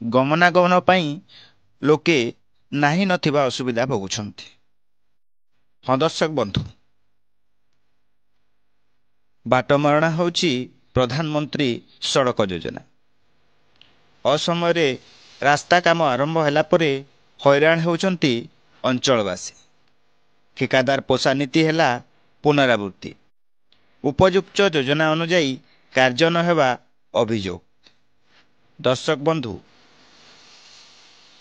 ଗମନାଗମନ ପାଇଁ ଲୋକେ ନାହିଁ ନଥିବା ଅସୁବିଧା ଭୋଗୁଛନ୍ତି। ହଁ ଦର୍ଶକ ବନ୍ଧୁ, ବାଟମାରଣା ହେଉଛି ପ୍ରଧାନମନ୍ତ୍ରୀ ସଡ଼କ ଯୋଜନା। ଅସମୟରେ ରାସ୍ତା କାମ ଆରମ୍ଭ ହେଲା ପରେ ହଇରାଣ ହେଉଛନ୍ତି ଅଞ୍ଚଳବାସୀ। ଠିକାଦାର ପୋଷା ନୀତି ହେଲା ପୁନରାବୃତ୍ତି। ଉପଯୁକ୍ତ ଯୋଜନା ଅନୁଯାୟୀ କାର୍ଯ୍ୟ ନ ହେବା ଅଭିଯୋଗ। ଦର୍ଶକ ବନ୍ଧୁ,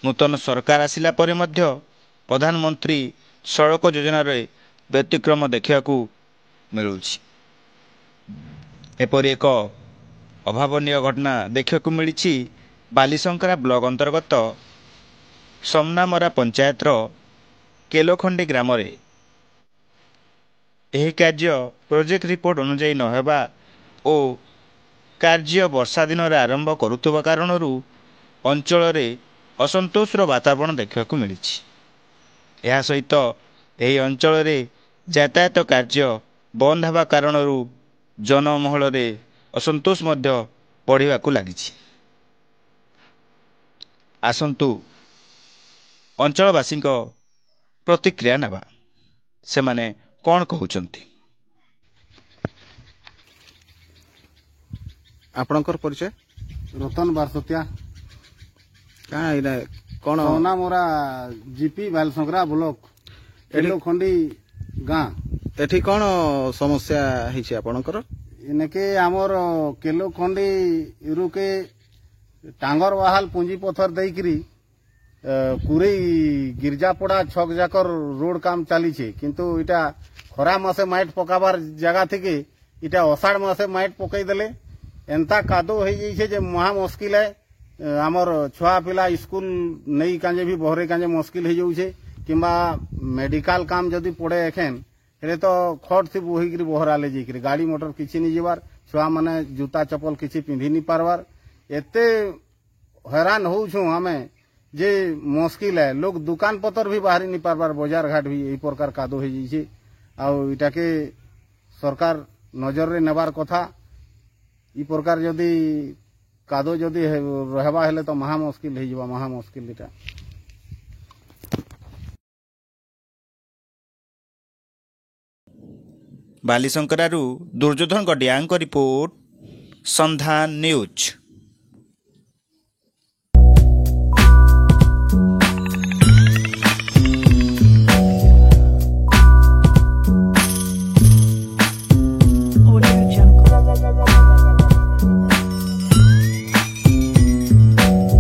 ନୂତନ ସରକାର ଆସିଲା ପରେ ମଧ୍ୟ ପ୍ରଧାନମନ୍ତ୍ରୀ ସଡ଼କ ଯୋଜନାରେ ବ୍ୟତିକ୍ରମ ଦେଖିବାକୁ ମିଳୁଛି। ଏପରି ଏକ ଅଭାବନୀୟ ଘଟଣା ଦେଖିବାକୁ ମିଳିଛି ବାଲିଶଙ୍କରା ବ୍ଲକ ଅନ୍ତର୍ଗତ ସମନାମରା ପଞ୍ଚାୟତର କେଲୋଖଣ୍ଡି ଗ୍ରାମରେ। ଏହି କାର୍ଯ୍ୟ ପ୍ରୋଜେକ୍ଟ ରିପୋର୍ଟ ଅନୁଯାୟୀ ନ ହେବା ଓ କାର୍ଯ୍ୟ ବର୍ଷା ଦିନରେ ଆରମ୍ଭ କରୁଥିବା କାରଣରୁ ଅଞ୍ଚଳରେ ଅସନ୍ତୋଷର ବାତାବରଣ ଦେଖିବାକୁ ମିଳିଛି। ଏହା ସହିତ ଏହି ଅଞ୍ଚଳରେ ଯାତାୟାତ କାର୍ଯ୍ୟ ବନ୍ଦ ହେବା କାରଣରୁ ଜନମହଳରେ ଅସନ୍ତୋଷ ମଧ୍ୟ ବଢ଼ିବାକୁ ଲାଗିଛି। ଆସନ୍ତୁ ଅଞ୍ଚଳବାସୀଙ୍କ ପ୍ରତିକ୍ରିୟା ନେବା, ସେମାନେ କ'ଣ କହୁଛନ୍ତି। ଆପଣଙ୍କର ପରିଚୟ? ରତନ ବାରସତିଆ, କାଣା ଏଇଟା କ'ଣ? ସମନାମରା ଜିପି ବାଲିଶଙ୍କରା ବ୍ଲକ କେଲୋଖଣ୍ଡି ଗାଁ। ଏଠି କ'ଣ ସମସ୍ୟା ହେଇଛି ଆପଣଙ୍କର? ଏନେକେ ଆମର କେଲୋଖଣ୍ଡି ରୁକେ ଟାଙ୍ଗର ବାହାଲ ପୁଞ୍ଜି ପଥର ଦେଇକିରି କୁରେଇ ଗିର୍ଜାପଡ଼ା ଛକ ଯାକର ରୋଡ କାମ ଚାଲିছে, কিন্তু এটা ଖରା ମାସେ ମାଇଟ ପକାবার জায়গা থেকে এটা অষাঢ় মাসে মাইট পকাই দেলে এন্তা কাদো হয়ে যাইছে যে মহা মুশকিল আমার ছুয়া পিলা স্কুল নেই কাজে भी বহরে কাজে মুশকিল হয়ে যাচ্ছে, কিংবা মেডিকাল কাম যদি পড়ে এখেন হেলে তো খট থি বহিকি বহরালে যাইকি গাড়ি মোটর কিছু নি যাবার, ছুয়া মানে জুতা চপল কিছু পিঁধি নি পারবার। এতে হইরান হউছু আমি যে মুশকিল লোক দোকান পতর भी বাহারি নি পারবার, বজার ঘাট भी এই প্রকার কাদো হয়ে যাইছে। আউ এটাকে সরকার নজরে নেবার কথা। এই প্রকার যদি কাদো যদি রহবা হেলে তো মহা মুশকিল হয়ে যাবা, মহা মুশকিল এটা। ବାଲିଶଙ୍କରାରୁ ଦୁର୍ଯ୍ୟୋଧନ ଗଡ଼ିଆଙ୍କ ରିପୋର୍ଟ, ସନ୍ଧାନ ନ୍ୟୁଜ୍।